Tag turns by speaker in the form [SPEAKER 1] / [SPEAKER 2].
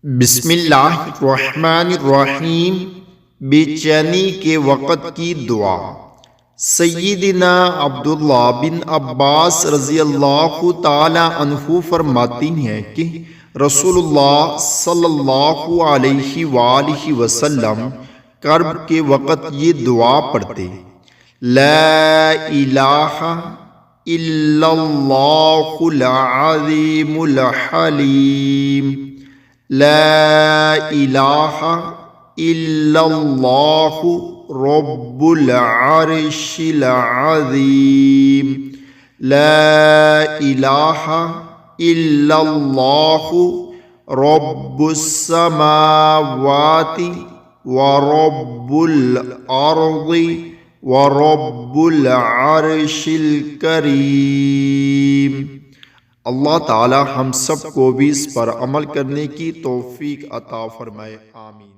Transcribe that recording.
[SPEAKER 1] بسم اللہ الرحمن الرحیم، بے چینی کے وقت کی دعا۔ سیدنا عبداللہ بن عباس رضی اللہ تعالی عنہ فرماتی ہیں کہ رسول اللہ صلی اللہ علیہ وآلہ وسلم کرب کے وقت یہ دعا پڑھتے: لا الہ الا اللہ العظیم الحلیم، لا الہ الا اللہ رب العرش العظیم، لا الہ الا اللہ رب السماوات ورب الارض ورب العرش الکریم۔ اللہ تعالی ہم سب کو بھی اس پر عمل کرنے کی توفیق عطا فرمائے، آمین۔